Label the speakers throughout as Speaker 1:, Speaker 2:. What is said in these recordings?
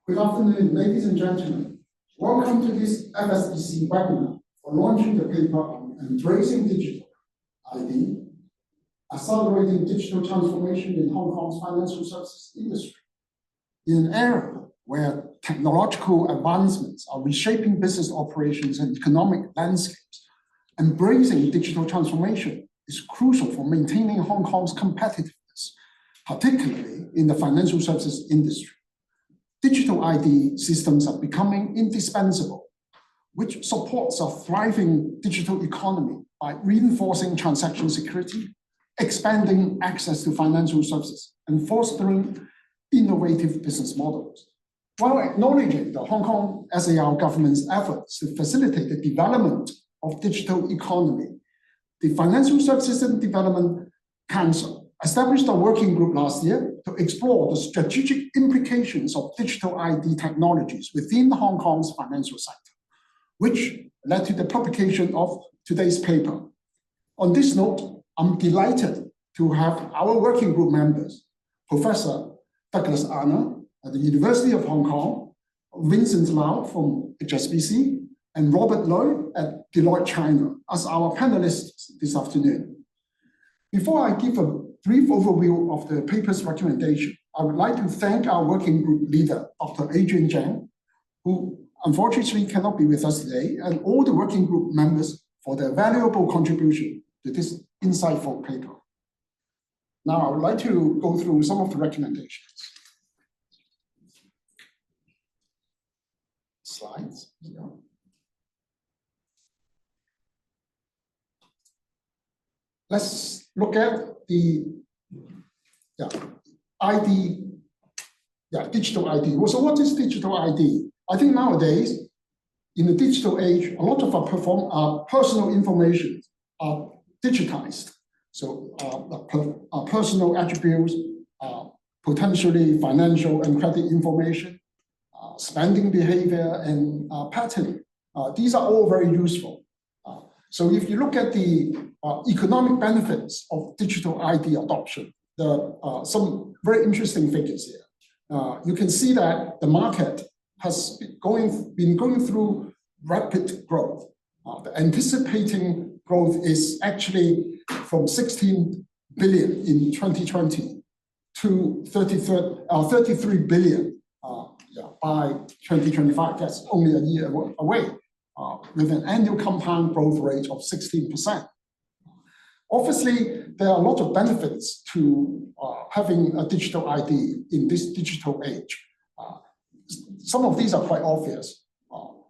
Speaker 1: Good afternoon, ladies and gentlemen. Welcome to this FSDC webinar for launching the paper on embracing digital ID, accelerating digital transformation in Hong Kong's financial services industry. In an era where technological advancements are reshaping business operations and economic landscapes, embracing digital transformation is crucial for maintaining Hong Kong's competitiveness, particularly in the financial services industry. Digital ID systems are becoming indispensable, which supports a thriving digital economy by reinforcing transaction security, expanding access to financial services, and fostering innovative business models. While acknowledging the Hong Kong SAR government's efforts to facilitate the development of digital economy, the Financial Services and Development Council established a working group last year to explore the strategic implications of digital ID technologies within Hong Kong's financial sector, which led to the publication of today's paper. On this note, I'm delighted to have our working group members, Professor Douglas Arner at the University of Hong Kong, Vincent Lau from HSBC, and Robert Loy at Deloitte China as our panelists this afternoon. Before I give a brief overview of the paper's recommendation, I would like to thank our working group leader, Dr. Adrian Zhang, who unfortunately cannot be with us today, and all the working group members for their valuable contribution to this insightful paper. Now, I would like to go through some of the recommendations. Slides. Yeah. Let's look at the ID, digital ID. So what is digital ID? I think nowadays, in the digital age, a lot of our personal information are digitized. So personal attributes, potentially financial and credit information, spending behavior, and patterning. These are all very useful. So if you look at the economic benefits of digital ID adoption, there are some very interesting figures here. You can see that the market has been going through rapid growth. The anticipating growth is actually from 16 billion in 2020 to 33 billion by 2025. That's only a year away, with an annual compound growth rate of 16%. Obviously, there are a lot of benefits to having a digital ID in this digital age. Some of these are quite obvious.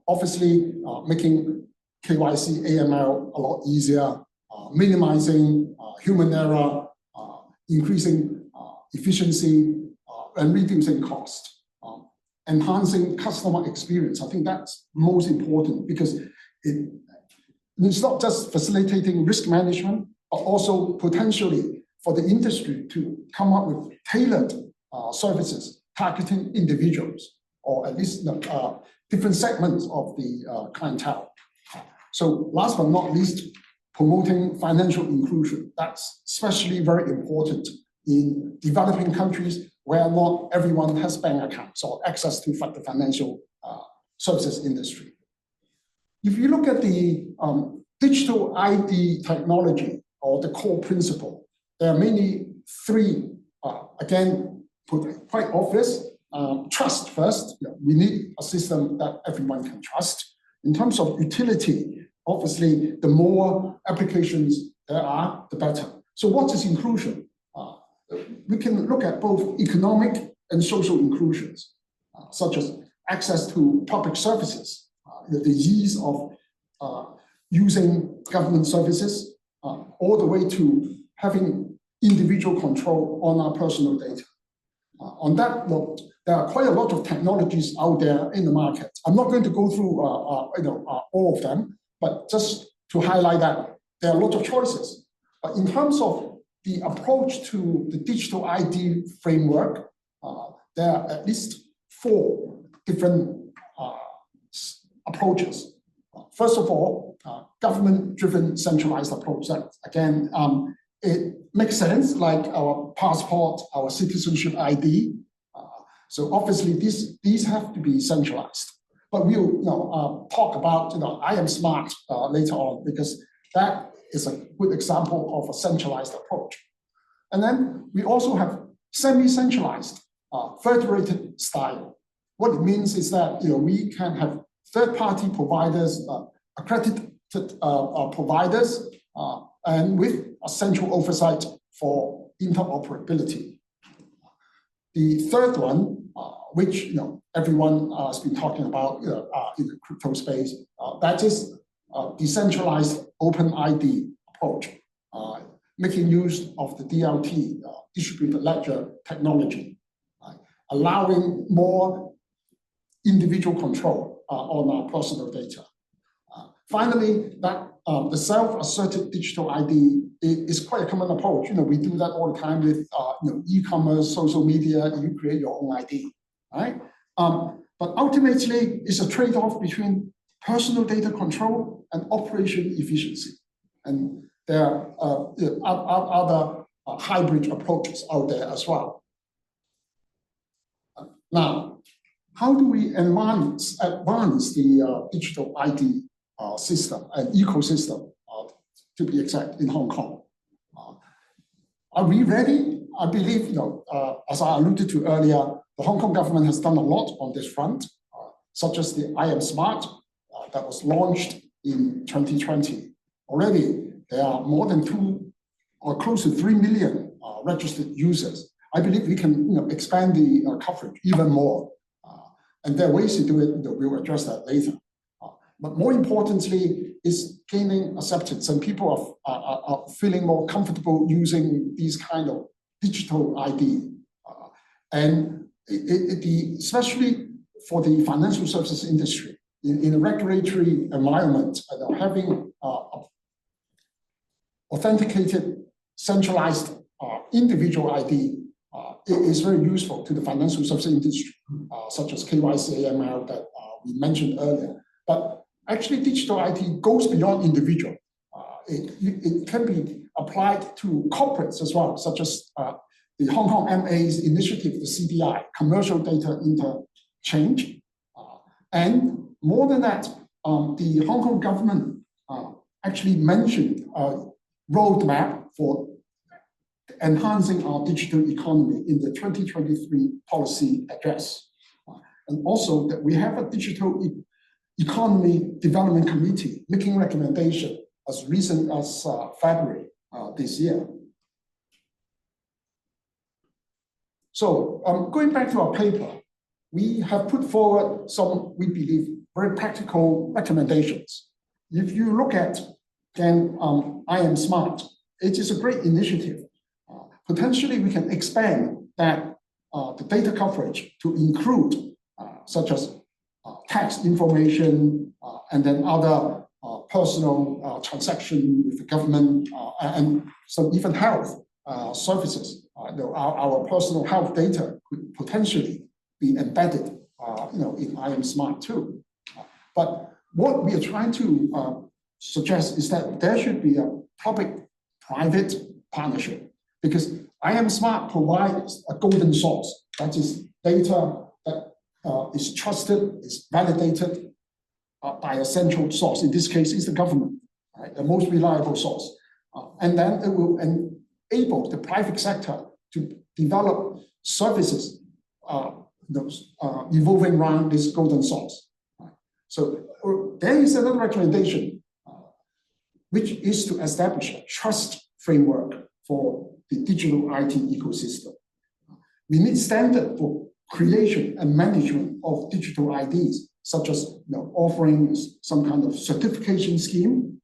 Speaker 1: Obviously, making KYC, AML a lot easier, minimizing human error, increasing efficiency, and reducing cost. Enhancing customer experience. I think that's most important because it's not just facilitating risk management, but also potentially for the industry to come up with tailored services targeting individuals, or at least different segments of the clientele. So last but not least, promoting financial inclusion. That's especially very important in developing countries where not everyone has bank accounts or access to the financial services industry. If you look at the digital ID technology or the core principle, there are mainly three, again, quite obvious. Trust first. We need a system that everyone can trust. In terms of utility, obviously, the more applications there are, the better. So what is inclusion? We can look at both economic and social inclusions, such as access to public services, the ease of using government services, all the way to having individual control on our personal data. On that note, there are quite a lot of technologies out there in the market. I'm not going to go through all of them, but just to highlight that there are a lot of choices. But in terms of the approach to the digital ID framework, there are at least 4 different approaches. First of all, government-driven centralized approach. That, again, it makes sense, like our passport, our citizenship ID. So obviously these have to be centralized. But we'll talk about I am smart later on, because that is a good example of a centralized approach. And then we also have semi-centralized federated style. What it means is that we can have third-party providers, accredited providers, and with a central oversight for interoperability. The third one, which everyone has been talking about in the crypto space, that is decentralized open ID approach, making use of the DLT, distributed ledger technology, allowing more individual control on our personal data. Finally, that the self-asserted digital ID is quite a common approach. We do that all the time with e-commerce, social media. You create your own ID, right? But ultimately, it's a trade-off between personal data control and operation efficiency. And there are other hybrid approaches out there as well. Now, how do we advance the digital ID system and ecosystem, to be exact, in Hong Kong? Are we ready? I believe, as I alluded to earlier, the Hong Kong government has done a lot on this front, such as the I Am Smart that was launched in 2020. Already, there are more than 2 or close to 3 million registered users. I believe we can expand the coverage even more. And there are ways to do it. We'll address that later. But more importantly, is gaining acceptance, and people are feeling more comfortable using these kind of digital ID. And especially for the financial services industry, in a regulatory environment, having authenticated, centralized individual ID is very useful to the financial services industry, such as KYC, AML that we mentioned earlier. But actually, digital ID goes beyond individual. It can be applied to corporates as well, such as the Hong Kong MA's initiative, the CDI, Commercial Data Interchange. And more than that, the Hong Kong government actually mentioned a roadmap for enhancing our digital economy in the 2023 policy address. And also that we have a digital economy development committee making recommendation as recent as February this year. So going back to our paper, we have put forward some, we believe, very practical recommendations. If you look at, again, I Am Smart, it is a great initiative. Potentially, we can expand that the data coverage to include such as tax information and then other personal transaction with the government and some even health services. Our personal health data could potentially be embedded, in I Am Smart too. But what we are trying to suggest is that there should be a public-private partnership, because I Am Smart provides a golden source, that is data that is trusted, is validated by a central source. In this case, it's the government, right? The most reliable source. And then it will enable the private sector to develop services evolving around this golden source. So there is another recommendation, which is to establish a trust framework for the digital IT ecosystem. We need standard for creation and management of digital IDs, such as offering some kind of certification scheme.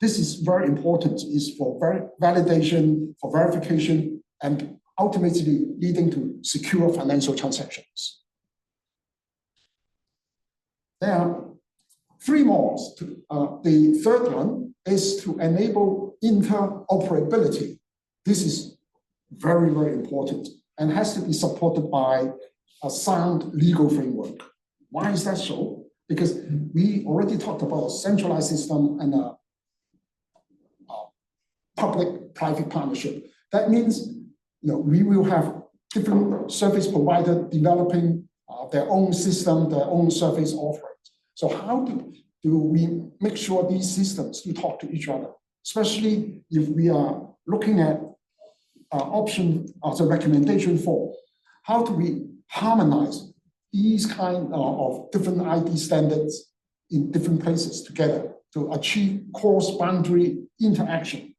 Speaker 1: This is very important, is for validation, for verification, and ultimately leading to secure financial transactions. There are 3 more. The third one is to enable interoperability. This is very, very important and has to be supported by a sound legal framework. Why is that so? Because we already talked about a centralized system and a public-private partnership. That means we will have different service provider developing their own system, their own service offerings. So how do we make sure these systems do talk to each other, especially if we are looking at option as a recommendation for how do we harmonize these kind of different ID standards in different places together to achieve cross-boundary interaction,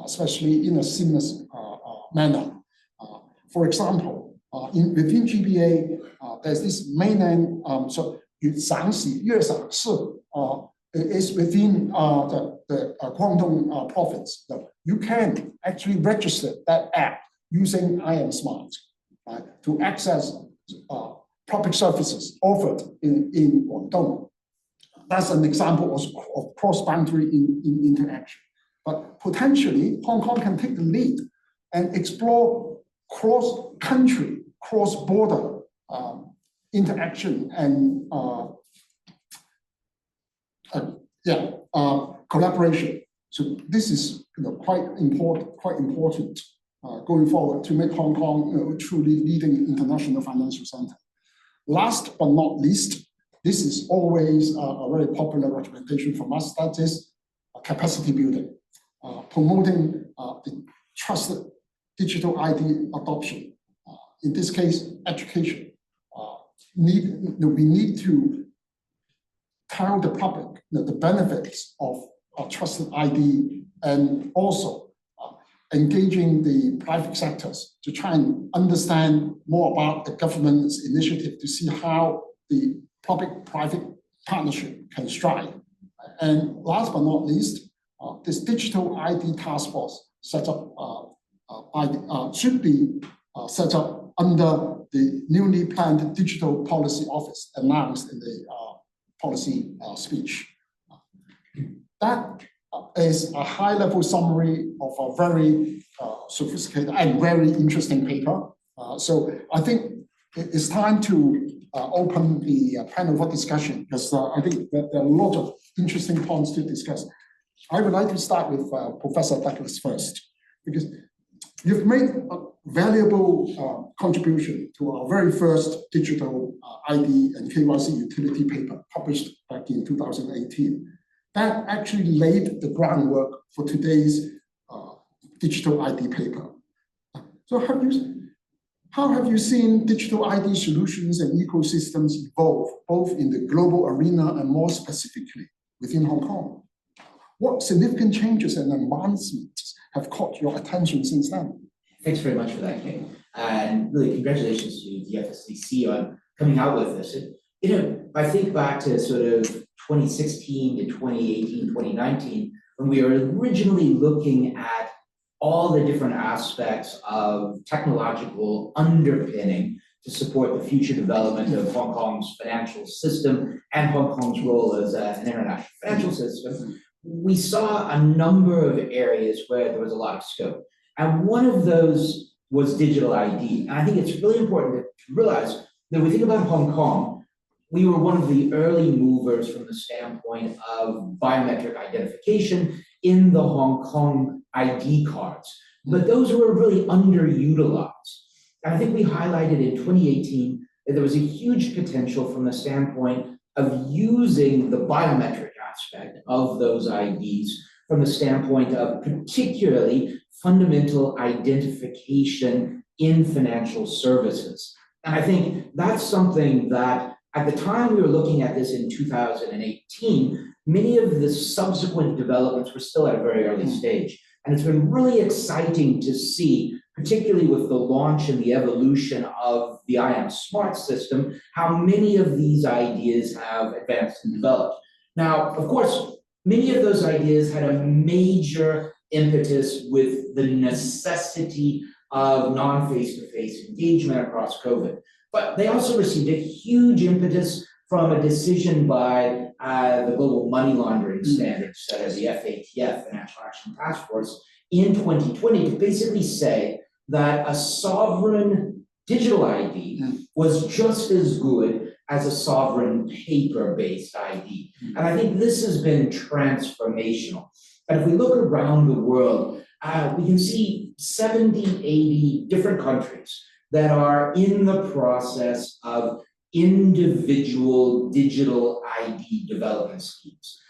Speaker 1: especially in a seamless manner. For example, within GBA, there's this mainland, so 省市、粤省市 is within the Guangdong province. So you can actually register that app using IM Smart, right, to access public services offered in Guangdong. That's an example of cross-boundary interaction. But potentially, Hong Kong can take the lead and explore cross-country, cross-border interaction and collaboration. So this is quite important going forward to make Hong Kong a truly leading international financial center. Last but not least, this is always a very popular recommendation from us, that is capacity building, promoting the trusted digital ID adoption. In this case, education. We need to tell the public the benefits of a trusted ID, and also engaging the private sectors to try and understand more about the government's initiative to see how the public-private partnership can strive. And last but not least, this digital ID task force set up should be set up under the newly planned Digital Policy Office announced in the policy speech. That is a high-level summary of a very sophisticated and very interesting paper. So I think it's time to open the panel for discussion, because I think that there are a lot of interesting points to discuss. I would like to start with Professor Douglas first, because you've made a valuable contribution to our very first digital ID and KYC utility paper published back in 2018. That actually laid the groundwork for today's digital ID paper. So how have you seen digital ID solutions and ecosystems evolve, both in the global arena and more specifically within Hong Kong? What significant changes and advancements have caught your attention since then?
Speaker 2: Thanks very much for that, Kerry. And really, congratulations to the FSDC on coming out with this. I think back to sort of 2016 to 2018, 2019, when we were originally looking at all the different aspects of technological underpinning to support the future development of Hong Kong's financial system and Hong Kong's role as an international financial system. We saw a number of areas where there was a lot of scope. And one of those was digital ID. And I think it's really important to realize that when we think about Hong Kong, we were one of the early movers from the standpoint of biometric identification in the Hong Kong ID cards. But those were really underutilized. And I think we highlighted in 2018 that there was a huge potential from the standpoint of using the biometric aspect of those IDs from the standpoint of particularly fundamental identification in financial services. And I think that's something that at the time we were looking at this in 2018, many of the subsequent developments were still at a very early stage. And it's been really exciting to see, particularly with the launch and the evolution of the IM Smart system, how many of these ideas have advanced and developed. Now, of course, many of those ideas had a major impetus with the necessity of non-face-to-face engagement across COVID. But they also received a huge impetus from a decision by the Global Money Laundering Standards, the FATF, Financial Action Task Force, in 2020 to basically say that a sovereign digital ID was just as good as a sovereign paper-based ID. And I think this has been transformational. And if we look around the world, we can see 70, 80 different countries that are in the process of individual digital ID development schemes.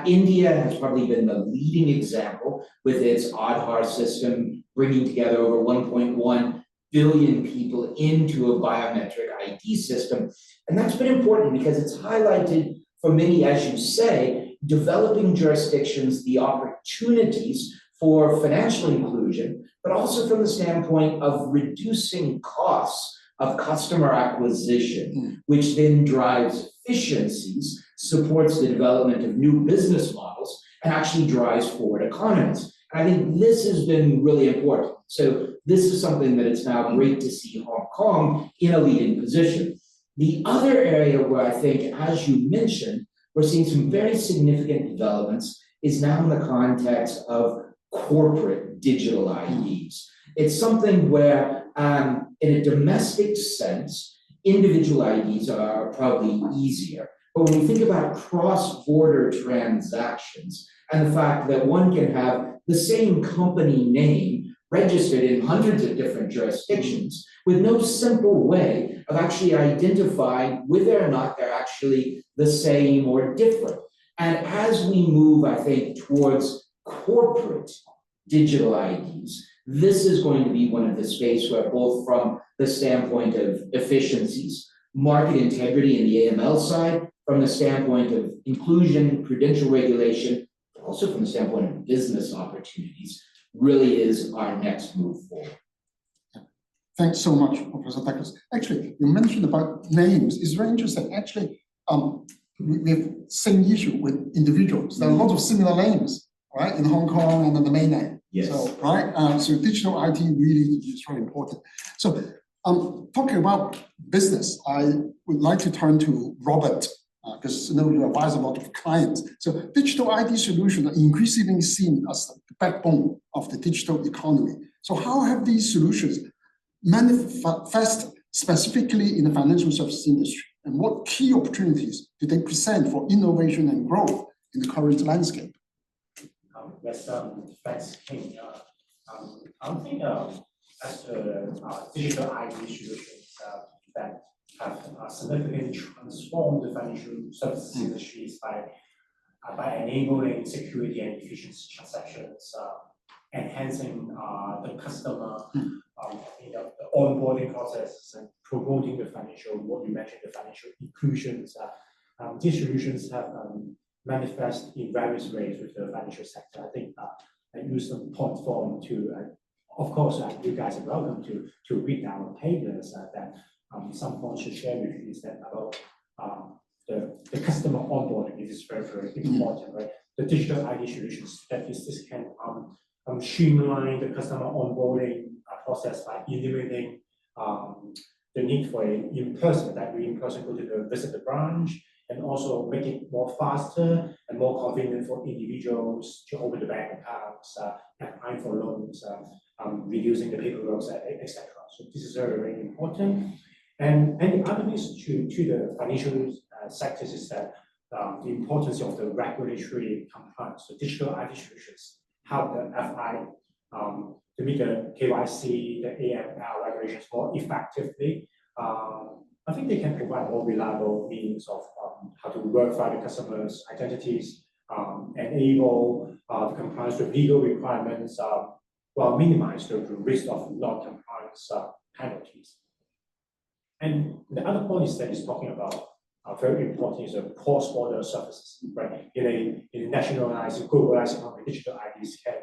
Speaker 2: India has probably been the leading example with its Aadhaar system, bringing together over 1.1 billion people into a biometric ID system. And that's been important because it's highlighted for many, as you say, developing jurisdictions, the opportunities for financial inclusion, but also from the standpoint of reducing costs of customer acquisition, which then drives efficiencies, supports the development of new business models, and actually drives forward economies. And I think this has been really important. So this is something that it's now great to see Hong Kong in a leading position. The other area where I think, as you mentioned, we're seeing some very significant developments is now in the context of corporate digital IDs. It's something where, in a domestic sense, individual IDs are probably easier. But when we think about cross-border transactions and the fact that one can have the same company name registered in hundreds of different jurisdictions with no simple way of actually identifying whether or not they're actually the same or different. And as we move, I think, towards corporate digital IDs, this is going to be one of the space where both from the standpoint of efficiencies, market integrity in the AML side, from the standpoint of inclusion, prudential regulation, but also from the standpoint of business opportunities, really is our next move forward.
Speaker 1: Thanks so much, Professor Douglas. Actually, you mentioned about names. It's very interesting. Actually, we have same issue with individuals. There are a lot of similar names, right, in Hong Kong and in the mainland.
Speaker 2: Yes. So,
Speaker 1: right. So digital ID really is very important. So, talking about business, I would like to turn to Robert, because you advise a lot of clients. So digital ID solutions are increasingly seen as the backbone of the digital economy. So how have these solutions manifest specifically in the financial services industry? And what key opportunities do they present for innovation and growth in the current landscape?
Speaker 3: Yes, thanks, King. I think as the digital ID solutions that have significantly transformed the financial services industries by enabling security and efficient transactions, enhancing the customer, the onboarding processes, and promoting the financial, what you mentioned, the financial inclusions. These solutions have manifest in various ways with the financial sector. I think I use some point form to, of course, you guys are welcome to read our papers that some points to share with you is that about the customer onboarding. It is very, very important, right? The digital ID solutions that this can streamline the customer onboarding process by eliminating the need for an in-person, that we in-person go to visit the branch, and also make it more faster and more convenient for individuals to open the bank accounts, apply for loans, reducing the paperwork, etc. So this is very, very important. And the other piece to the financial sectors is that the importance of the regulatory compliance. So digital ID solutions help the FI to meet the KYC, the AML regulations more effectively. I think they can provide more reliable means of how to verify the customers' identities, enable the compliance with legal requirements, while minimize the risk of non-compliance penalties. And the other point is that it's talking about very important is the cross-border services, right? In a nationalized, globalized economy, digital IDs can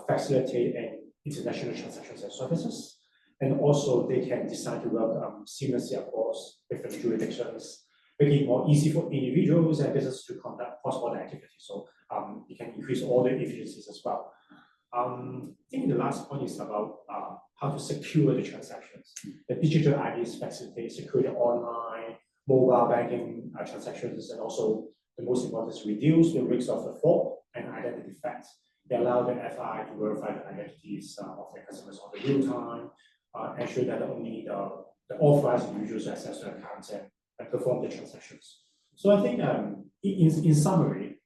Speaker 3: facilitate international transactions and services. And also they can decide to work seamlessly across different jurisdictions, making it more easy for individuals and businesses to conduct cross-border activities. So it can increase all the efficiencies as well. I think the last point is about how to secure the transactions. The digital IDs facilitate security online, mobile banking transactions, and also the most important is reduce the risk of fraud and identity theft. They allow the FI to verify the identities of their customers on the real time, ensure that only the authorized individuals access the accounts and perform the transactions. So I think in summary,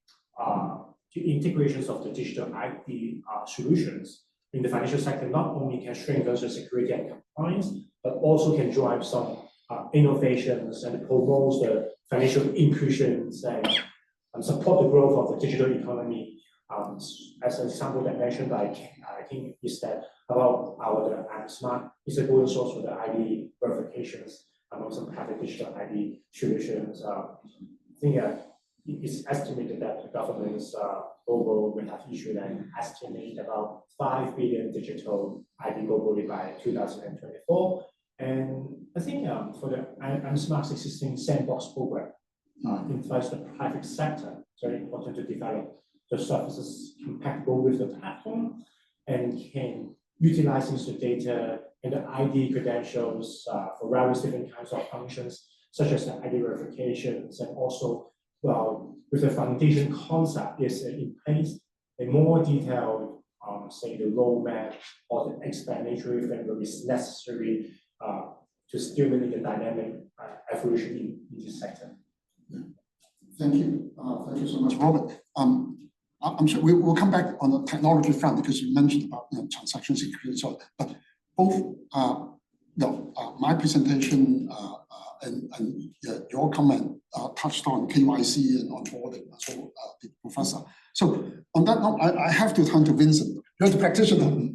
Speaker 3: the integrations of the digital ID solutions in the financial sector not only can strengthen the security and compliance, but also can drive some innovations and promote the financial inclusions and support the growth of the digital economy. As an example that mentioned by King is that about our I'm Smart is a golden source for the ID verifications and also private digital ID solutions. I think it's estimated that the government's global will have issued an estimate about 5 billion digital ID globally by 2024. And I think for the I'm Smart's existing sandbox program, invites the private sector. It's very important to develop the services compatible with the platform and can utilize the data and the ID credentials for various different kinds of functions, such as the ID verifications, and also, well, with the foundation concept is in place, a more detailed, say, the roadmap or the explanatory framework is necessary to stimulate the dynamic evolution in this sector.
Speaker 1: Thank you. Thank you so much, Robert. I'm sure we'll come back on the technology front because you mentioned about transaction security. So, but both my presentation and your comment touched on KYC and onboarding, so the professor. So on that note, I have to turn to Vincent. You're the practitioner,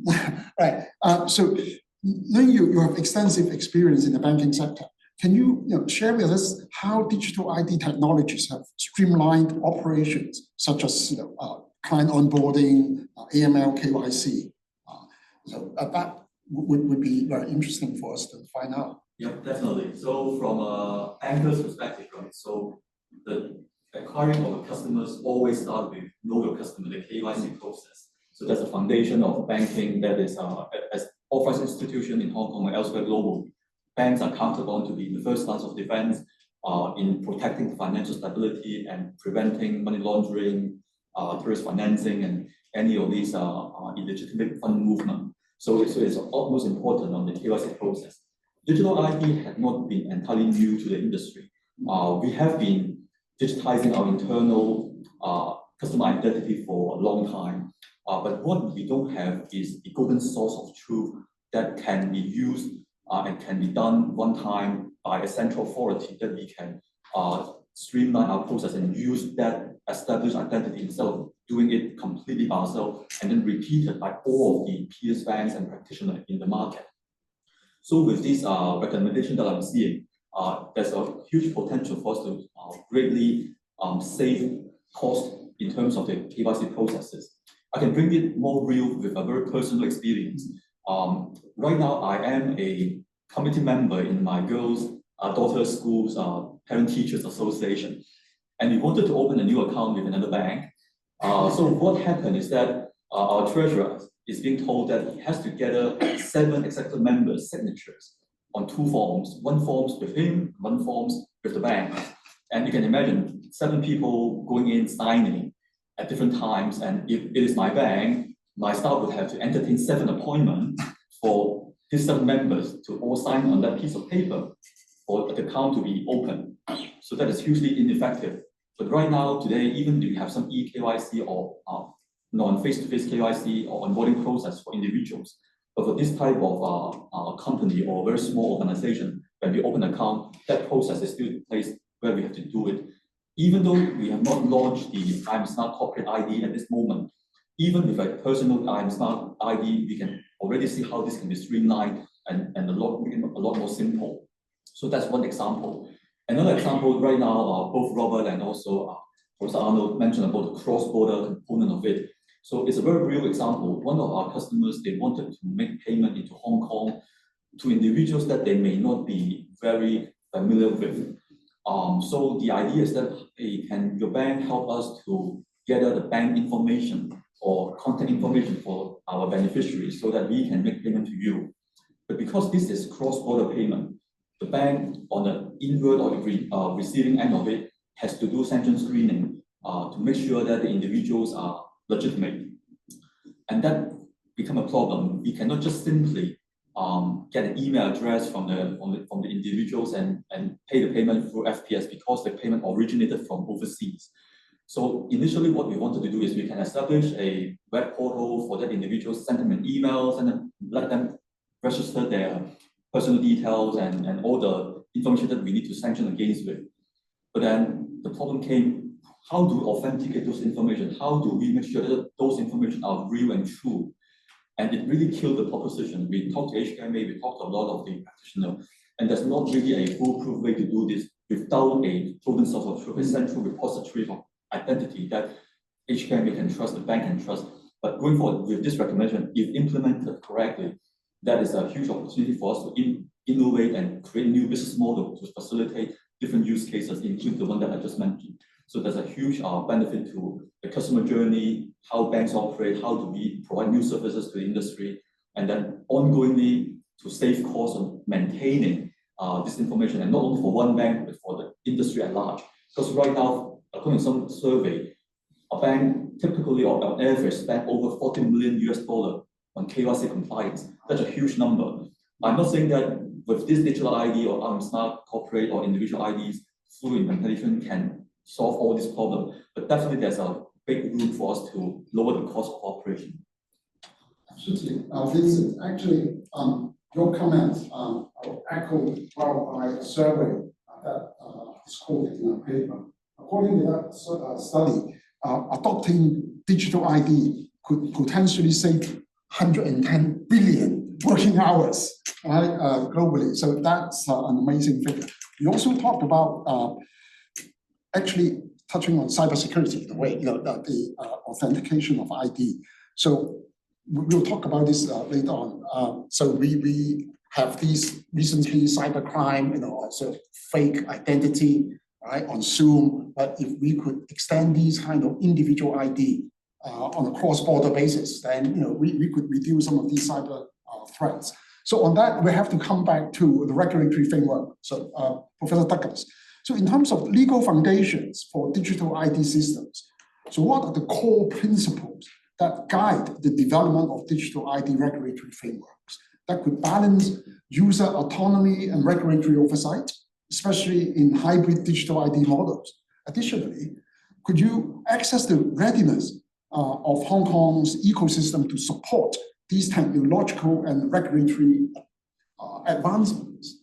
Speaker 1: right? So knowing you have extensive experience in the banking sector, can you, share with us how digital ID technologies have streamlined operations such as client onboarding, AML, KYC? So that would be very interesting for us to find out.
Speaker 4: Yeah, definitely. So from a banker's perspective, right? So the acquiring of customers always start with know your customer, the KYC process. So that's the foundation of banking that is as authorized institution in Hong Kong and elsewhere globally. Banks are counted on to be the first lines of defense in protecting financial stability and preventing money laundering, terrorist financing, and any of these illegitimate fund movement. So it's utmost important on the KYC process. Digital ID had not been entirely new to the industry. We have been digitizing our internal customer identity for a long time. But what we don't have is the golden source of truth that can be used and can be done one time by a central authority that we can streamline our process and use that established identity instead of doing it completely by ourselves and then repeated by all of the peers banks and practitioners in the market. So with this recommendation that I'm seeing, there's a huge potential for us to greatly save cost in terms of the KYC processes. I can bring it more real with a very personal experience. Right now, I am a committee member in my daughter's school's Parent-Teachers Association, and we wanted to open a new account with another bank. So what happened is that our treasurer is being told that he has to gather 7 executive members' signatures on 2 forms, 1 form with him, 1 form with the bank. And you can imagine 7 people going in signing at different times, and if it is my bank, my staff would have to entertain 7 appointments for these 7 members to all sign on that piece of paper for the account to be open. So that is hugely ineffective. But right now, today, even if we have some e-KYC or non-face-to-face KYC or onboarding process for individuals, but for this type of company or very small organization, when we open an account, that process is still in place where we have to do it. Even though we have not launched the I'm Smart corporate ID at this moment, even with a personal I'm Smart ID, we can already see how this can be streamlined and a lot more simple. So that's one example. Another example right now, both Robert and also Prof. Arner mentioned about the cross-border component of it. So it's a very real example. One of our customers, they wanted to make payment into Hong Kong to individuals that they may not be very familiar with. So the idea is that, hey, can your bank help us to gather the bank information or contact information for our beneficiaries so that we can make payment to you? But because this is cross-border payment, the bank on the inward or the receiving end of it has to do sanction screening to make sure that the individuals are legitimate. And that become a problem. We cannot just simply get an email address from the individuals and pay the payment through FPS because the payment originated from overseas. So initially what we wanted to do is we can establish a web portal for that individual, send them an email, let them register their personal details and all the information that we need to sanction against with. But then the problem came, how do we authenticate those information? How do we make sure that those information are real and true? And it really killed the proposition. We talked to HKMA, we talked to a lot of the practitioners, and there's not really a foolproof way to do this without a proven source of truth, a central repository of identity that HKMA can trust, the bank can trust. But going forward with this recommendation, if implemented correctly, that is a huge opportunity for us to innovate and create new business model to facilitate different use cases, including the one that I just mentioned. So there's a huge benefit to the customer journey, how banks operate, how do we provide new services to the industry, and then ongoingly to save costs on maintaining this information, and not only for one bank, but for the industry at large. Because right now, according to some survey, a bank typically or on average spend over $40 million on KYC compliance. That's a huge number. I'm not saying that with this digital ID or smart corporate or individual IDs, through implementation can solve all these problems, but definitely there's a big room for us to lower the cost of operation.
Speaker 1: Absolutely. Vincent, actually, your comments are echoed well by a survey that is quoted in our paper. According to that study, adopting digital ID could potentially save 110 billion working hours, right, globally. So that's an amazing figure. We also talked about actually touching on cybersecurity in a way, the authentication of ID. So we'll talk about this later on. So we have these recently cybercrime, also fake identity, right, on Zoom. But if we could extend these kind of individual ID on a cross-border basis, then we could reduce some of these cyber threats. So on that, we have to come back to the regulatory framework. So Professor Douglas, so in terms of legal foundations for digital ID systems, so what are the core principles that guide the development of digital ID regulatory frameworks that could balance user autonomy and regulatory oversight, especially in hybrid digital ID models? Additionally, could you access the readiness of Hong Kong's ecosystem to support these technological and regulatory advancements?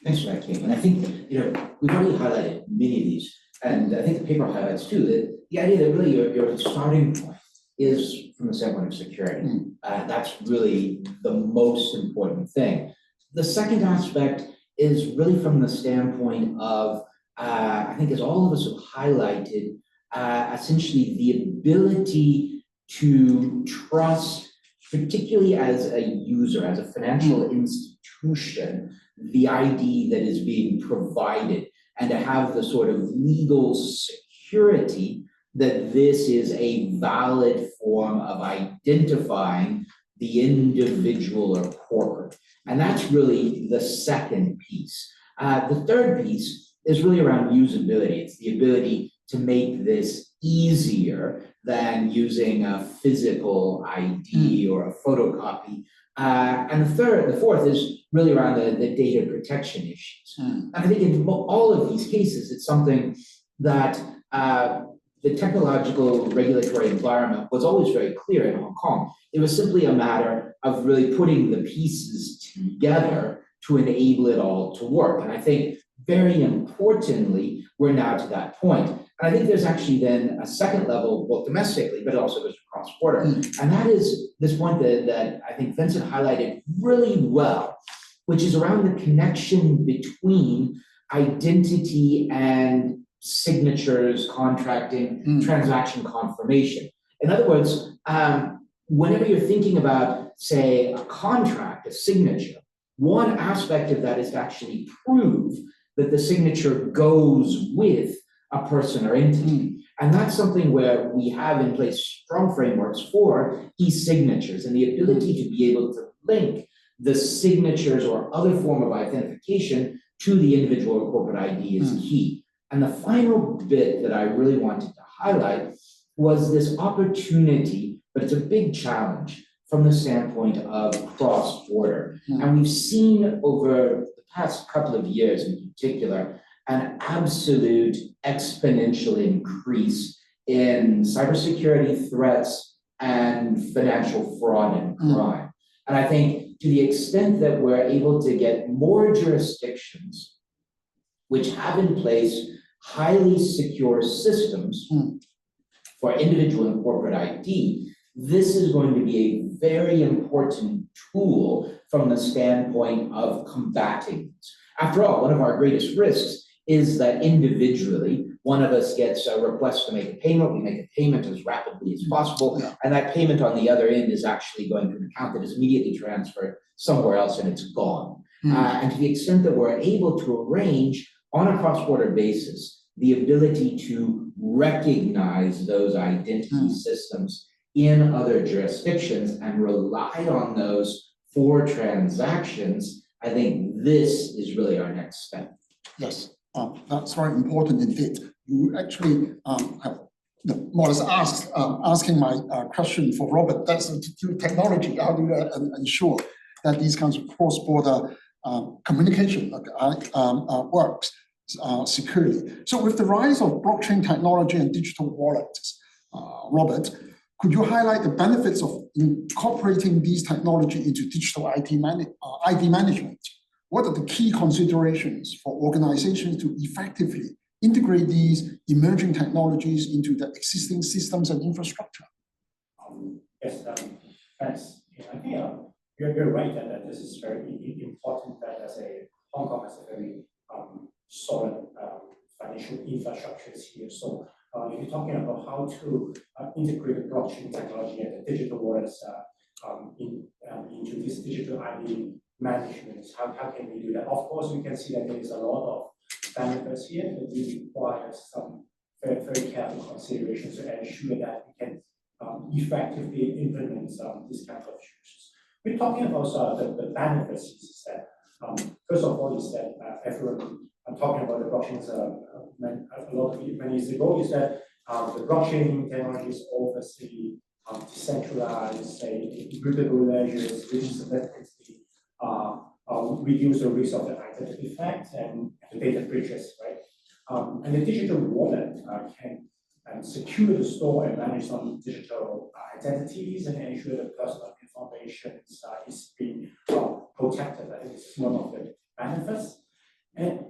Speaker 2: Thanks for that, King. And I think we've already highlighted many of these, and I think the paper highlights too that the idea that really your starting point is from the standpoint of security. That's really the most important thing. The second aspect is really from the standpoint of, I think as all of us have highlighted, essentially the ability to trust, particularly as a user, as a financial institution, the ID that is being provided, and to have the sort of legal security that this is a valid form of identifying the individual or corporate. And that's really the second piece. The third piece is really around usability. It's the ability to make this easier than using a physical ID or a photocopy. And the fourth is really around the data protection issues. And I think in all of these cases, it's something that the technological regulatory environment was always very clear in Hong Kong. It was simply a matter of really putting the pieces together to enable it all to work. And I think very importantly, we're now to that point. And I think there's actually then a second level, both domestically, but it also goes across border. And that is this point that I think Vincent highlighted really well, which is around the connection between identity and signatures, contracting, transaction confirmation. In other words, whenever you're thinking about, say, a contract, a signature, one aspect of that is to actually prove that the signature goes with a person or entity. And that's something where we have in place strong frameworks for e-signatures, and the ability to be able to link the signatures or other form of identification to the individual or corporate ID is key. And the final bit that I really wanted to highlight was this opportunity, but it's a big challenge from the standpoint of cross-border. And we've seen over the past couple of years in particular, an absolute exponential increase in cybersecurity threats and financial fraud and crime. And I think to the extent that we're able to get more jurisdictions which have in place highly secure systems for individual and corporate ID, this is going to be a very important tool from the standpoint of combating this. After all, one of our greatest risks is that individually, one of us gets a request to make a payment, we make a payment as rapidly as possible, and that payment on the other end is actually going to an account that is immediately transferred somewhere else and it's gone. And to the extent that we're able to arrange on a cross-border basis the ability to recognize those identity systems in other jurisdictions and rely on those for transactions, I think this is really our next step.
Speaker 1: Yes, that's very important indeed. You actually more or less asking my question for Robert. That's through technology. How do you ensure that these kinds of cross-border communication works securely? So with the rise of blockchain technology and digital wallets, Robert, could you highlight the benefits of incorporating these technology into digital ID management? What are the key considerations for organizations to effectively integrate these emerging technologies into the existing systems and infrastructure?
Speaker 3: Yes, thanks. I think you're right that this is very important that as a Hong Kong has a very solid financial infrastructures here. So if you're talking about how to integrate blockchain technology and the digital wallets into this digital ID management, how can we do that? Of course, we can see that there is a lot of benefits here, but we require some very, very careful considerations to ensure that we can effectively implement these kinds of issues. We're talking about the benefits is that, first of all, is that everyone, I'm talking about the blockchains many years ago, is that the blockchain technologies obviously decentralized, say, immutable ledgers, which significantly reduce the risk of the identity theft and the data breaches, right? And the digital wallet can secure the store and manage some digital identities and ensure that personal information is being protected. I think this is one of the benefits. And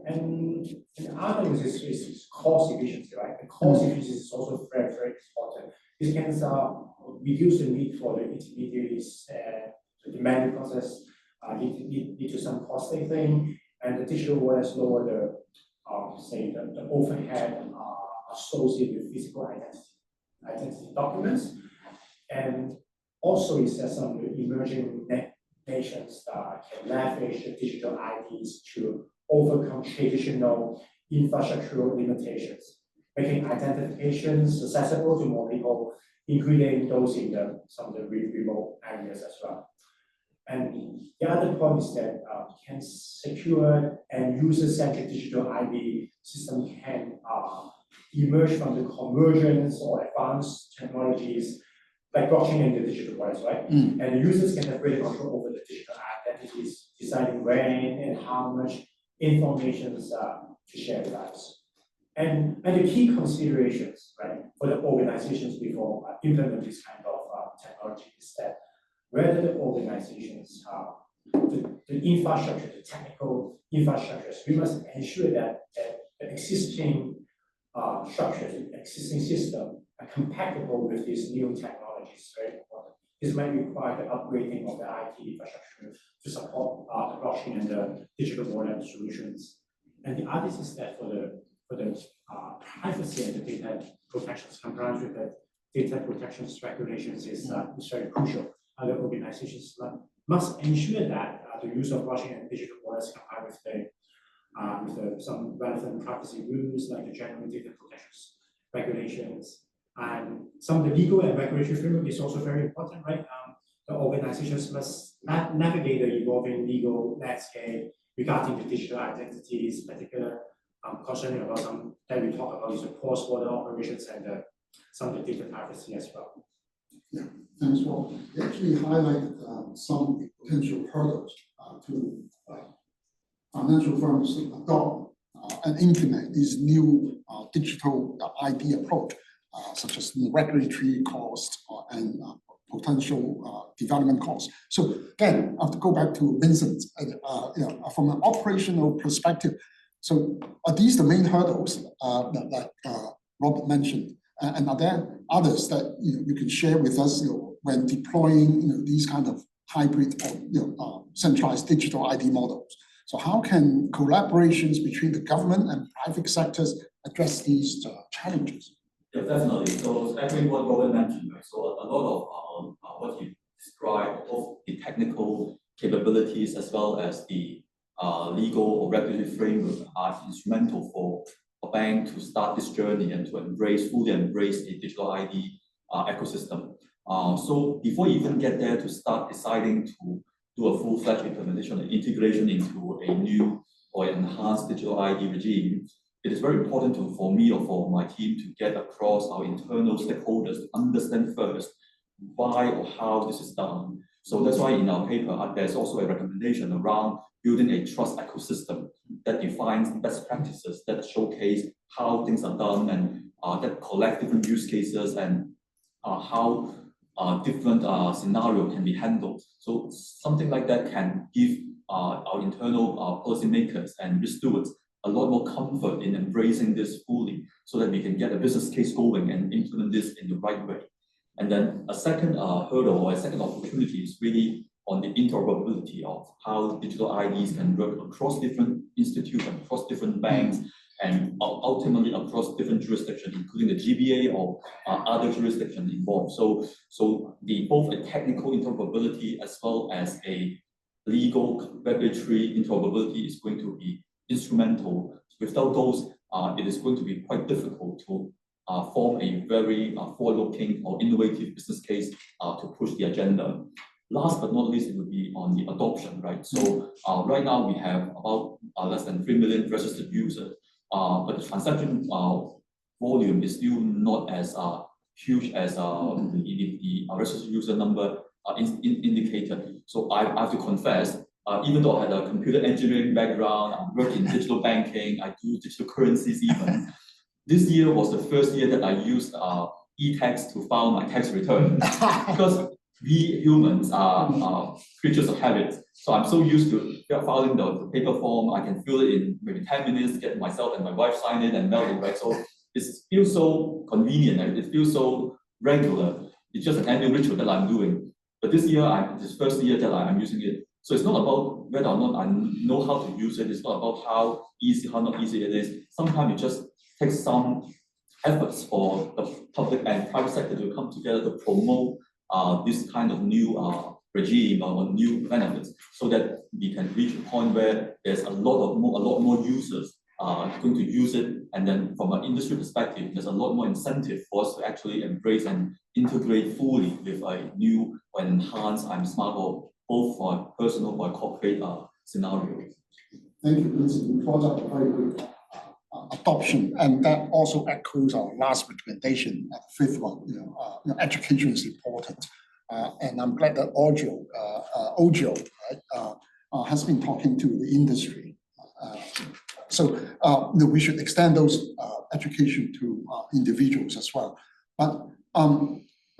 Speaker 3: other is cost efficiency, right? The cost efficiency is also very, very important. This can reduce the need for the intermediaries, the manual process, lead to some cost saving, and the digital wallets lower the say the overhead associated with physical identity documents, and also is that some of the emerging nations can leverage the digital IDs to overcome traditional infrastructural limitations, making identifications accessible to more people, including those in some of the remote areas as well. And the other point is that can secure and user-centric digital ID system can emerge from the convergence or advanced technologies like blockchain and the digital wallets, right? And the users can have greater control over the digital identities, deciding when and how much information to share with us. And the key considerations, right, for the organizations before implement this kind of technology is that whether the organizations the infrastructure, the technical infrastructures, we must ensure that the existing structures, the existing system are compatible with these new technologies, right? This might require the upgrading of the IT infrastructure to support the blockchain and the digital wallet solutions. And the other is that for the privacy and the data protections, compliance with the data protection regulations is very crucial. Other organizations must ensure that the use of blockchain and digital wallets comply with some relevant privacy rules like the general data protection regulations. And some of the legal and regulatory framework is also very important, right? The organizations must navigate the evolving legal landscape regarding the digital identities, particular concerning about some that we talk about is the cross-border operations and some of the data privacy as well.
Speaker 1: Yeah, thanks, Rob. You actually highlighted some potential hurdles to financial firms adopt and implement this new digital ID approach. such as regulatory costs and potential development costs. So again, I have to go back to Vincent. From an operational perspective, so are these the main hurdles that Robert mentioned? And are there others that you can share with us when deploying these kind of hybrid or centralized digital ID models? So how can collaborations between the government and private sectors address these challenges?
Speaker 4: Yeah, definitely. So actually what Robert mentioned, right? So a lot of what you described, both the technical capabilities as well as the legal or regulatory framework are instrumental for a bank to start this journey and to fully embrace a digital ID ecosystem. So before you even get there to start deciding to do a full-fledged implementation and integration into a new or enhanced digital ID regime, it is very important for me or for my team to get across our internal stakeholders to understand first why or how this is done. So that's why in our paper, there's also a recommendation around building a trust ecosystem that defines best practices that showcase how things are done and that collect different use cases and how different scenario can be handled. So something like that can give our internal policymakers and risk stewards a lot more comfort in embracing this fully so that we can get a business case going and implement this in the right way. And then a second hurdle or a second opportunity is really on the interoperability of how digital IDs can work across different institutions, across different banks, and ultimately across different jurisdictions, including the GBA or other jurisdictions involved. So both a technical interoperability as well as a legal regulatory interoperability is going to be instrumental. Without those, it is going to be quite difficult to form a very forward-looking or innovative business case to push the agenda. Last but not least, it would be on the adoption, right? So right now we have about less than 3 million registered users, but the transaction volume is still not as huge as the registered user number indicated. So I have to confess, even though I had a computer engineering background, I work in digital banking, I do digital currencies even. This year was the first year that I used e-tax to file my tax return because we humans are creatures of habit. So I'm so used to filing the paper form. I can fill it in maybe 10 minutes, get myself and my wife sign it and mail it, right? So it feels so convenient and it feels so regular. It's just an annual ritual that I'm doing. But this year, this first year that I'm using it. So it's not about whether or not I know how to use it. It's not about how easy, how not easy it is. Sometimes it just takes some efforts for the public and private sector to come together to promote this kind of new regime or new benefits, so that we can reach a point where there's a lot more users going to use it, and then from an industry perspective, there's a lot more incentive for us to actually embrace and integrate fully with a new or enhanced smart or both for a personal or corporate scenario.
Speaker 1: Thank you, Vincent. You brought up a very good adoption, and that also echoes our last recommendation, the fifth one. Education is important, and I'm glad that Ojo has been talking to the industry. So we should extend those education to individuals as well. But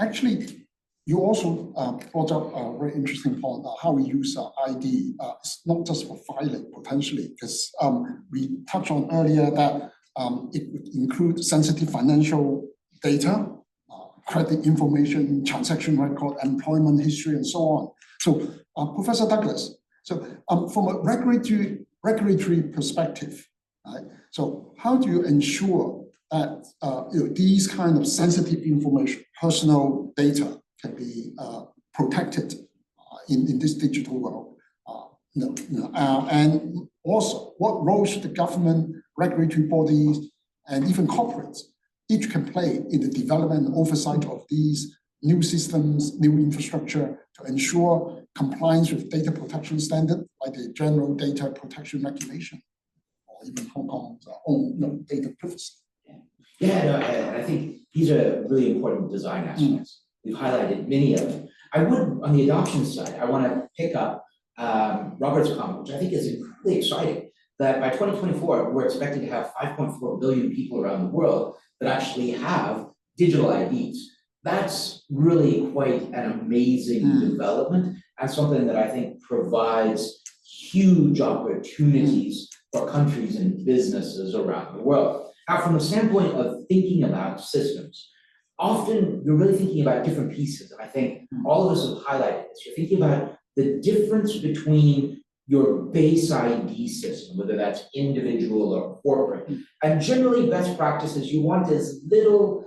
Speaker 1: actually, you also brought up a very interesting point, how we use ID. It's not just for filing, potentially, because we touched on earlier that it would include sensitive financial data, credit information, transaction record, employment history, and so on. So, Professor Douglas, so from a regulatory perspective, right? So how do you ensure that these kind of sensitive information, personal data, can be protected in this digital world? And also, what role should the government, regulatory bodies, and even corporates each can play in the development and oversight of these new systems, new infrastructure to ensure compliance with data protection standards like the General Data Protection Regulation, or even Hong Kong's own data privacy?
Speaker 2: I think these are really important design aspects. We've highlighted many of them. I would, on the adoption side, I want to pick up Robert's comment, which I think is incredibly exciting, that by 2024, we're expecting to have 5.4 billion people around the world that actually have digital IDs. That's really quite an amazing development and something that I think provides huge opportunities for countries and businesses around the world. Now, from the standpoint of thinking about systems, often you're really thinking about different pieces. And I think all of us have highlighted this. You're thinking about the difference between your base ID system, whether that's individual or corporate. And generally best practices, you want as little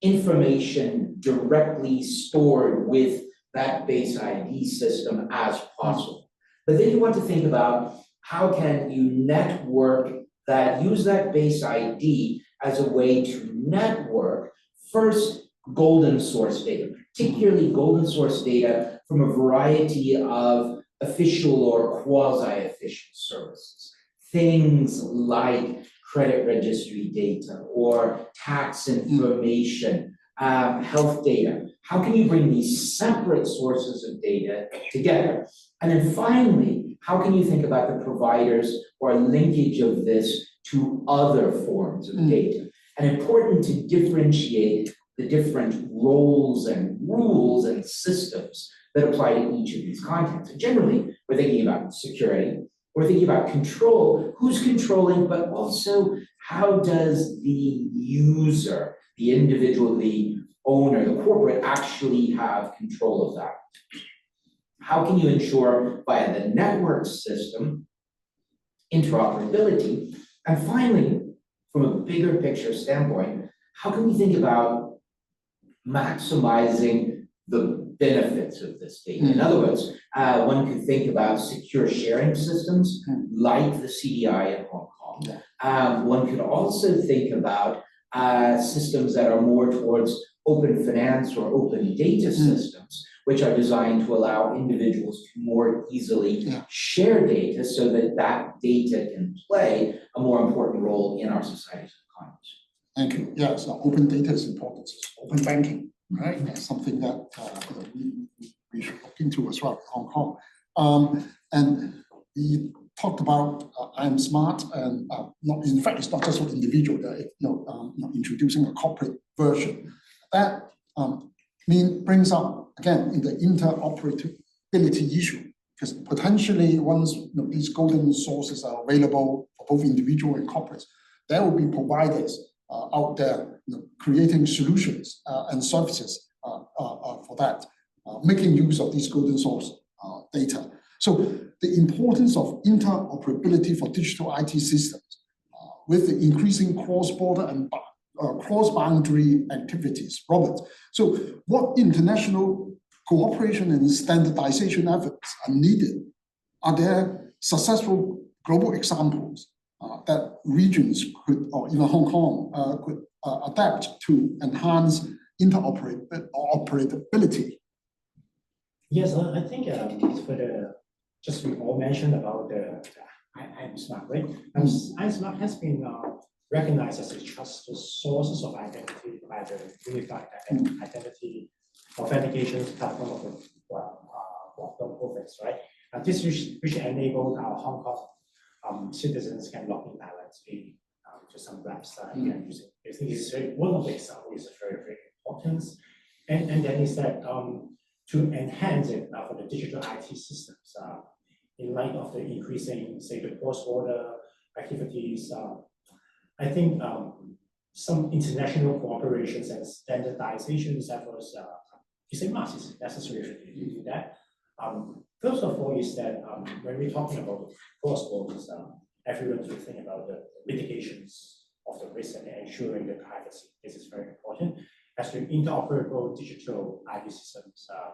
Speaker 2: information directly stored with that base ID system as possible. But then you want to think about how can you network that, use that base ID as a way to network first golden source data, particularly golden source data from a variety of official or quasi-official services. Things like credit registry data or tax information, health data. How can you bring these separate sources of data together? And then finally, how can you think about the providers or linkage of this to other forms of data? And important to differentiate the different roles and rules and systems that apply to each of these contexts. So generally, we're thinking about security, we're thinking about control, who's controlling, but also how does the user, the individual, the owner, the corporate actually have control of that? How can you ensure via the network system interoperability? And finally, from a bigger picture standpoint, how can we think about maximizing the benefits of this data? In other words, one could think about secure sharing systems like the CDI in Hong Kong. One could also think about systems that are more towards open finance or open data systems, which are designed to allow individuals to more easily share data so that that data can play a more important role in our societies and economies.
Speaker 1: Thank you. Yes, open data is important. Open banking, right? That's something that we should look into as well in Hong Kong. And we talked about I'm smart, and not, in fact, it's not just for individual. Introducing a corporate version that brings up again in the interoperability issue, because potentially once these golden sources are available for both individual and corporates, there will be providers out there creating solutions and services for that, making use of these golden source data. So the importance of interoperability for digital IT systems with the increasing cross-border and cross-boundary activities. Robert, so what international cooperation and standardization efforts are needed? Are there successful global examples that regions could, or even Hong Kong, could adapt to enhance interoperability?
Speaker 3: Yes, I think for the, just we all mentioned about the I'm smart, right? I'm smart has been recognized as a trusted sources of identity by the unified identity authentication platform of the Prof, right? This which enabled our Hong Kong citizens can log in directly to some website and using. I think this is one of the examples is very, very important. And then is that to enhance it for the digital IT systems in light of the increasing, say, the cross-border activities. I think some international cooperations and standardization efforts is a must, is necessary to do that. First of all, is that when we're talking about cross-borders, everyone should think about the mitigations of the risk and ensuring the privacy. This is very important. As the interoperable digital IT systems are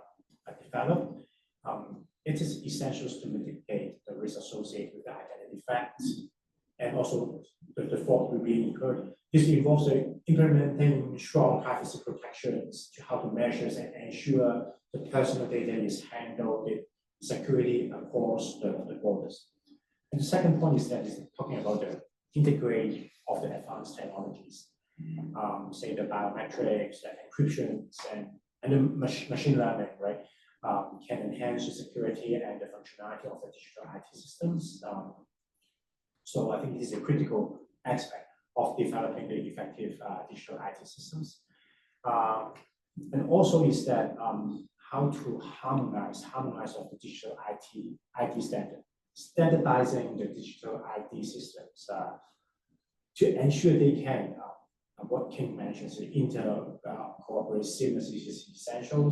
Speaker 3: developed, it is essential to mitigate the risk associated with the identity theft and also the fraud will be incurred. This involves implementing strong privacy protections to how to measure and ensure the personal data is handled with security across the borders. And the second point is that is talking about the integration of the advanced technologies, say the biometrics, the encryptions, and the machine learning, right? Can enhance the security and the functionality of the digital IT systems. So I think this is a critical aspect of developing the effective digital IT systems. And also is that how to harmonize of the digital IT standard, standardizing the digital IT systems to ensure they can, what King mentions, cooperate seamlessly is essential.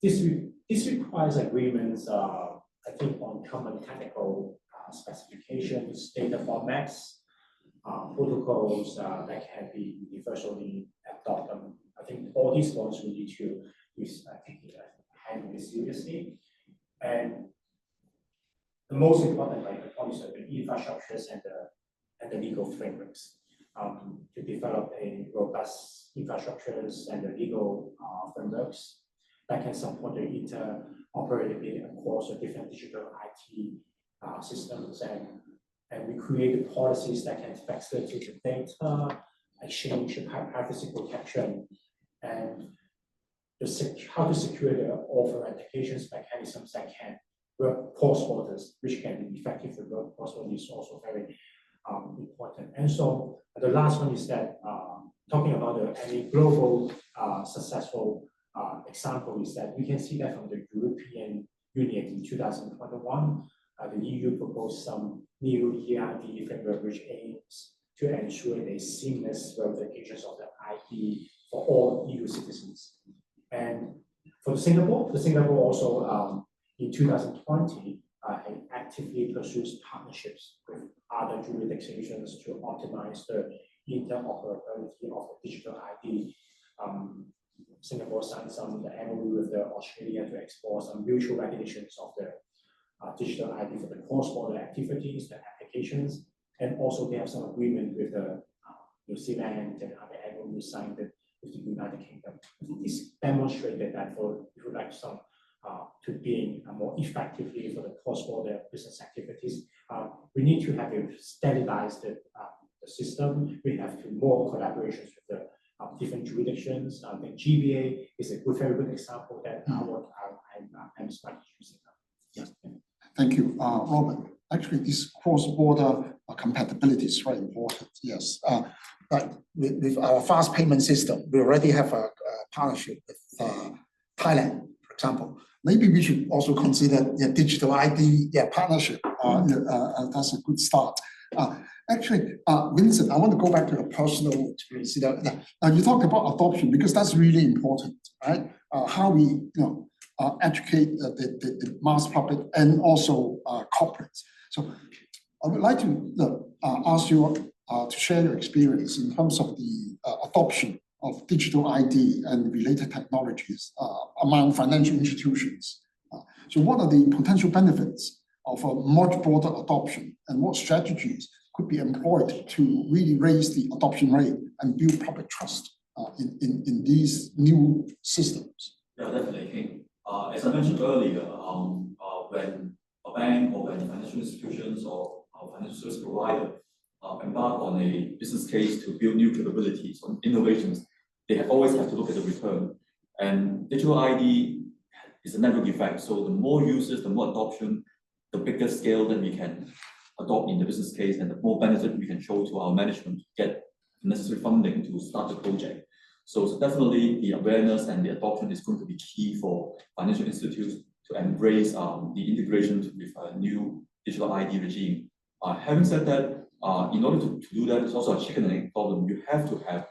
Speaker 3: This requires agreements, I think, on common technical specifications, data formats, protocols that can be universally adopted. I think all these ones we need to handle this seriously. And the most important, like the points of the infrastructures and the legal frameworks to develop a robust infrastructures and the legal frameworks that can support the interoperability across the different digital IT systems, and we create the policies that can facilitate the data exchange, privacy protection, and how to secure the authentications mechanisms that can work cross borders, which can be effectively work cross borders is also very important. And so the last one is that talking about any global successful example is that we can see that from the European Union in 2021, the EU proposed some new EID framework which aims to ensure a seamless verifications of the ID for all EU citizens. And for Singapore also in 2020 actively pursues partnerships with other jurisdictions to optimize the interoperability of the digital ID. Singapore signed the MOU with Australia to explore some mutual recognitions of the digital ID for the cross-border activities, the applications, and also they have some agreement with the New Zealand and other MOU signed with the United Kingdom. This demonstrated that if you like some to being more effectively for the cross-border business activities, we need to have a standardized the system. We have to more collaborations with the different jurisdictions. I think GBA is a very good example that I'm starting using. Yes.
Speaker 1: Thank you, Robert. Actually, this cross-border compatibility is very important. Yes, but with our fast payment system, we already have a partnership with Thailand, for example. Maybe we should also consider digital ID partnership. That's a good start. Actually, Vincent, I want to go back to your personal experience. You talked about adoption because that's really important, right? How we educate the mass public and also corporates. So I would like to ask you to share your experience in terms of the adoption of digital ID and related technologies among financial institutions. So what are the potential benefits of a much broader adoption, and what strategies could be employed to really raise the adoption rate and build public trust in these new systems?
Speaker 4: Yeah, definitely. As I mentioned earlier, when a bank or when financial institutions or financial service provider embark on a business case to build new capabilities on innovations, they always have to look at the return. And digital ID is a network effect. So the more users, the more adoption, the bigger scale that we can adopt in the business case, and the more benefit we can show to our management to get the necessary funding to start the project. So definitely the awareness and the adoption is going to be key for financial institutes to embrace the integration with a new digital ID regime. Having said that, in order to do that, it's also a chicken and egg problem. You have to have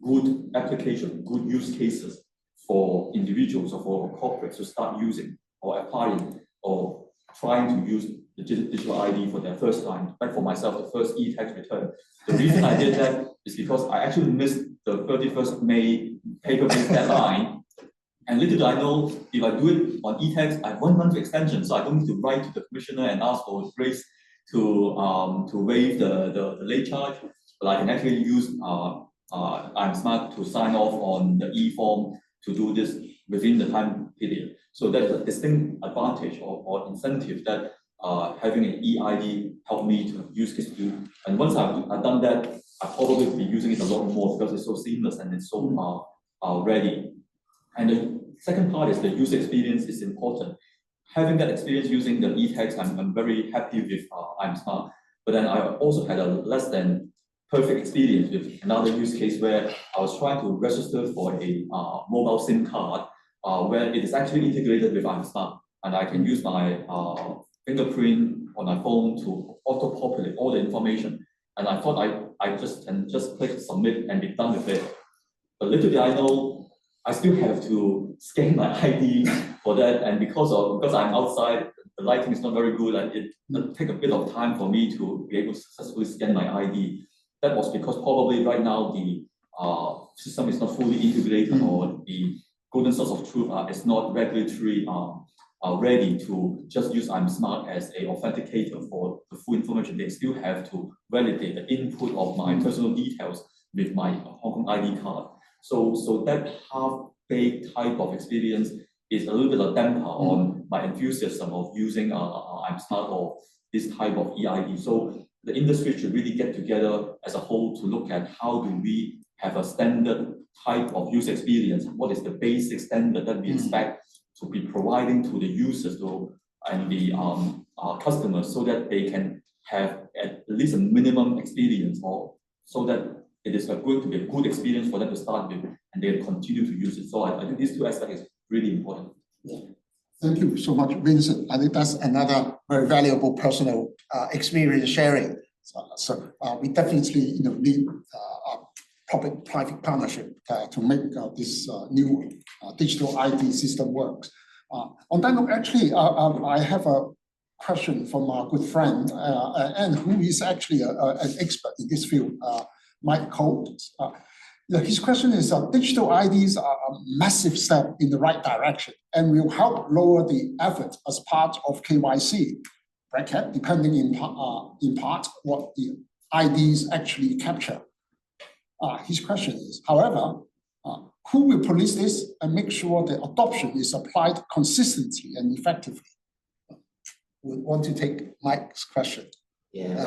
Speaker 4: good application, good use cases for individuals or for corporates to start using or applying or trying to use the digital ID for their first time. Like for myself, the first e-tax return. The reason I did that is because I actually missed the 31st May paper-based deadline. And little did I know, if I do it on e-tax, I have 1 month extension, so I don't need to write to the commissioner and ask for grace to waive the late charge. But I can actually use I'm Smart to sign off on the e-form to do this within the time period. So that is a distinct advantage or incentive that having an e-ID helped me to use this to do. And once I've done that, I probably will be using it a lot more because it's so seamless and it's so ready. And the second part is the user experience is important. Having that experience using the e-tax, I'm very happy with I'm Smart. But then I also had a less than perfect experience with another use case where I was trying to register for a mobile SIM card where it is actually integrated with I'm Smart, and I can use my fingerprint on my phone to auto-populate all the information. And I thought I can just click submit and be done with it. But little did I know, I still have to scan my ID for that, and because I'm outside, the lighting is not very good, and it take a bit of time for me to be able to successfully scan my ID. That was because probably right now the system is not fully integrated, or the golden source of truth is not regulatory ready to just use I'm Smart as an authenticator for the full information. They still have to validate the input of my personal details with my Hong Kong ID card. So that half-baked type of experience is a little bit of damper on my enthusiasm of using I'm Smart or this type of EID. So the industry should really get together as a whole to look at how do we have a standard type of user experience. What is the basic standard that we expect to be providing to the users and the customers, so that they can have at least a minimum experience, or so that it is going to be a good experience for them to start with, and they continue to use it. So I think these two aspects is really important.
Speaker 1: Yeah. Thank you so much, Vincent. I think that's another very valuable personal experience sharing. So we definitely need public-private partnership to make this new digital ID system work. On that note, actually, I have a question from a good friend, and who is actually an expert in this field, Mike Coates. His question is, digital IDs are a massive step in the right direction and will help lower the effort as part of KYC, bracket, depending in part what the IDs actually capture. His question is, however, who will police this and make sure the adoption is applied consistently and effectively? We want to take Mike's question.
Speaker 2: Yeah,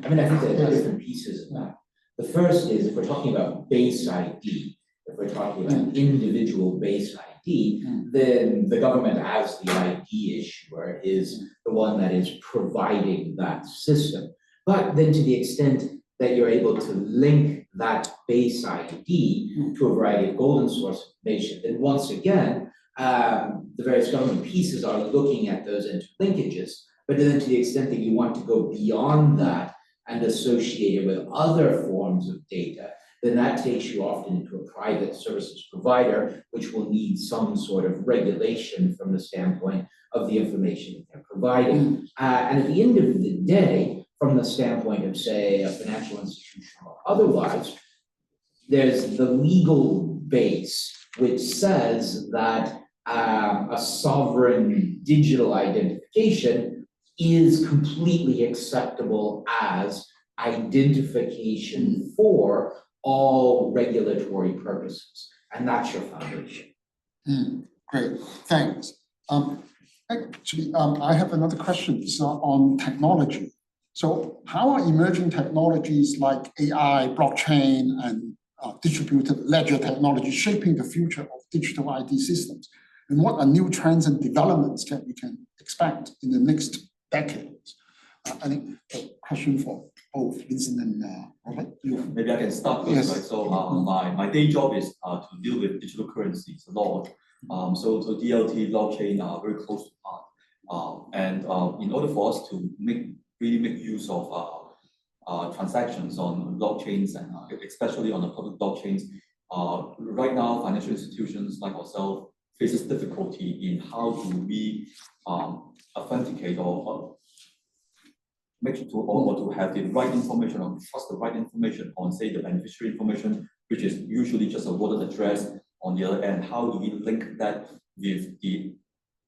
Speaker 2: I mean, I think there are different pieces of that. The first is, if we're talking about base ID, if we're talking about individual base ID, then the government as the ID issuer is the one that is providing that system. But then to the extent that you're able to link that base ID to a variety of golden source information, then once again, the various government pieces are looking at those interlinkages. But then to the extent that you want to go beyond that and associate it with other forms of data, then that takes you often into a private services provider, which will need some sort of regulation from the standpoint of the information that they're providing. And at the end of the day, from the standpoint of, say, a financial institution or otherwise, there's the legal base which says that a sovereign digital identification is completely acceptable as identification for all regulatory purposes. And that's your foundation.
Speaker 1: Great, thanks. Actually, I have another question. It's on technology. So how are emerging technologies like AI, blockchain, and distributed ledger technology shaping the future of digital ID systems? And what are new trends and developments that we can expect in the next decades? I think a question for both Vincent and Robert.
Speaker 4: Maybe I can start with, right? So my day job is to deal with digital currencies a lot. So DLT, blockchain are very close to heart. And in order for us to really make use of transactions on blockchains, and especially on the public blockchains, right now financial institutions like ourselves faces difficulty in how do we authenticate or make sure to have the right information or trust the right information on, say, the beneficiary information, which is usually just a wallet address. On the other end, how do we link that with the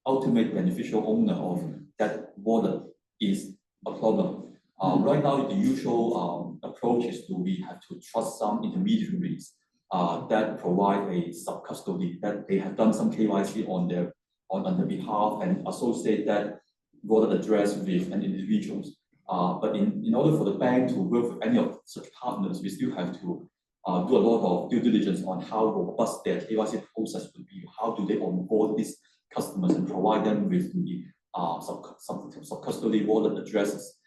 Speaker 4: ultimate beneficial owner of that wallet is a problem. Right now, the usual approach is we have to trust some intermediaries that provide a sub-custody, that they have done some KYC on their behalf and associate that wallet address with an individual. But in order for the bank to work with any of such partners, we still have to do a lot of due diligence on how robust their KYC process would be. How do they onboard these customers and provide them with the sub-custody wallet addresses?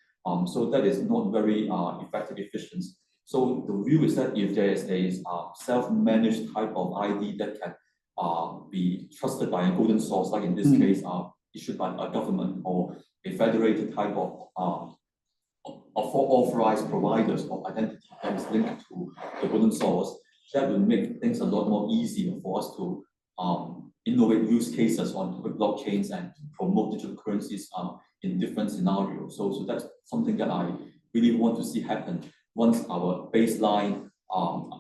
Speaker 4: So that is not very effective, efficient. So the view is that if there is a self-managed type of ID that can be trusted by a golden source, like in this case, issued by a government or a federated type of authorized providers of identity that is linked to the golden source, that will make things a lot more easier for us to innovate use cases on public blockchains and promote digital currencies in different scenarios. So that's something that I really want to see happen once our baseline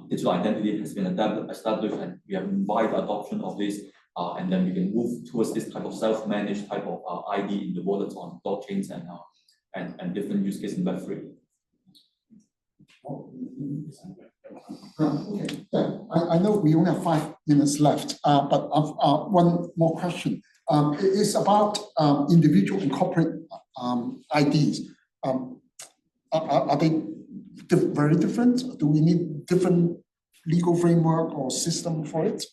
Speaker 4: digital identity has been established and we have invited adoption of this, and then we can move towards this type of self-managed type of ID in the wallets on blockchains and different use cases in Web3.
Speaker 1: Okay. Yeah, I know we only have 5 minutes left, but I've one more question. It's about individual and corporate IDs. Are they very different? Do we need different legal framework or system for it?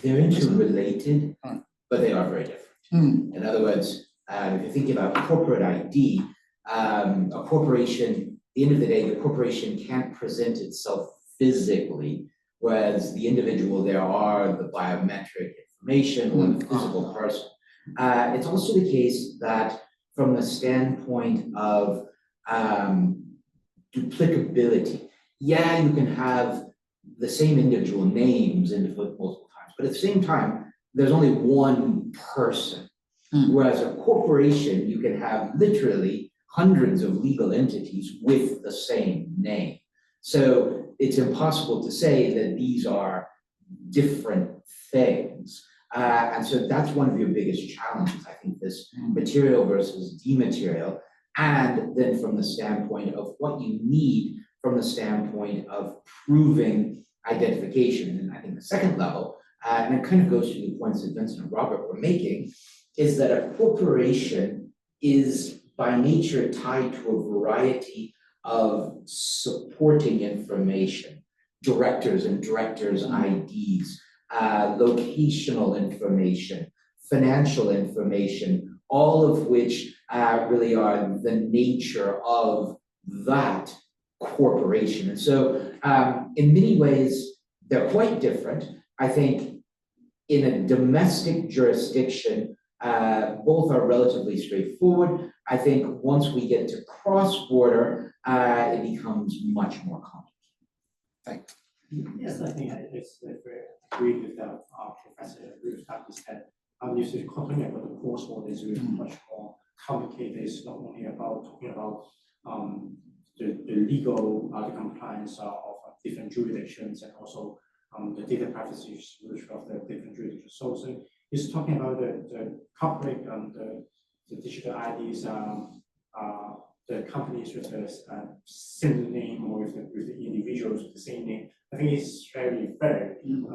Speaker 2: They're interrelated, but they are very different. In other words, if you're thinking about corporate ID, a corporation, at the end of the day, the corporation can't present itself physically, whereas the individual, there are the biometric information or the physical person. It's also the case that from the standpoint of duplicability, yeah, you can have the same individual names in multiple times, but at the same time, there's only one person. Whereas a corporation, you can have literally hundreds of legal entities with the same name. So it's impossible to say that these are different things. And so that's one of your biggest challenges, I think, this material versus dematerial. And then from the standpoint of what you need from the standpoint of proving identification. And I think the second level, and it kind of goes to the points that Vincent and Robert were making, is that a corporation is by nature tied to a variety of supporting information, directors and directors' IDs, locational information, financial information, all of which really are the nature of that corporation. And so in many ways, they're quite different. I think in a domestic jurisdiction, both are relatively straightforward. I think once we get to cross-border, it becomes much more complicated.
Speaker 1: Thanks.
Speaker 3: Yes, I think it's agree with Professor Ruth is that if you're talking about the cross-border, is really much more complicated. It's not only about talking about the legal, the compliance of different jurisdictions, and also the data privacy issues of the different jurisdictions. So it's talking about the corporate the digital IDs, the companies with a similar name or with the individuals with the same name. I think it's very you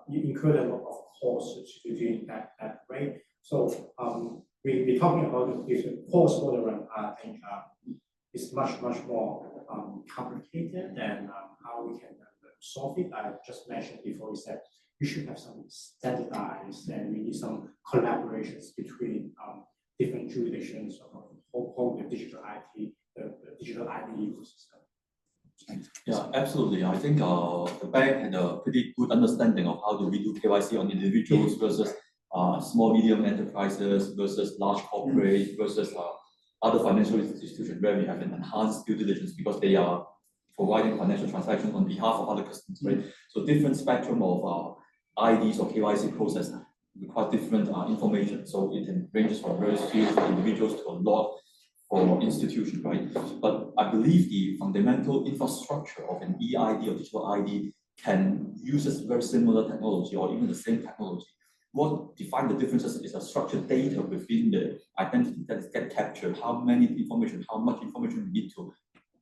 Speaker 3: incur a lot of costs to do that way. So we're talking about the cross-border one. I think it's much more complicated than how we can solve it. I just mentioned before is that we should have some standardized, and we need some collaborations between different jurisdictions of the digital ID, the digital ID ecosystem.
Speaker 4: Yeah, absolutely. I think the bank had a pretty good understanding of how do we do KYC on individuals versus small, medium enterprises versus large corporate versus other financial institutions where we have an enhanced due diligence because they are providing financial transactions on behalf of other customers, right? So different spectrum of IDs or KYC process require different information. So it ranges from very few for individuals to a lot for institutions, right? But I believe the fundamental infrastructure of an eID or digital ID can use very similar technology or even the same technology. What defines the differences is a structured data within the identity that is captured, how many information, how much information we need to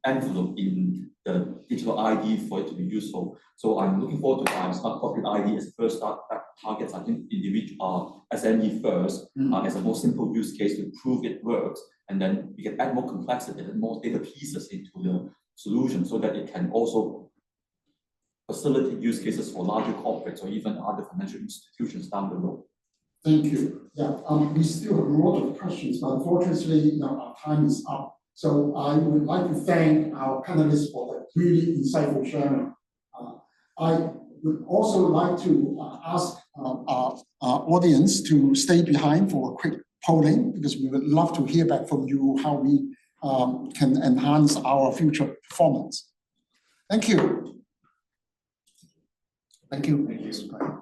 Speaker 4: envelope in the digital ID for it to be useful. So I'm looking forward to smart corporate ID as the first start that targets, I think, individual SME first as a more simple use case to prove it works, and then we can add more complexity and more data pieces into the solution so that it can also facilitate use cases for larger corporates or even other financial institutions down the road.
Speaker 1: Thank you. Yeah, we still have a lot of questions, but unfortunately, our time is up. So I would like to thank our panelists for the really insightful sharing. I would also like to ask our audience to stay behind for a quick polling, because we would love to hear back from you how we can enhance our future performance. Thank you. Thank you.
Speaker 4: Thank you.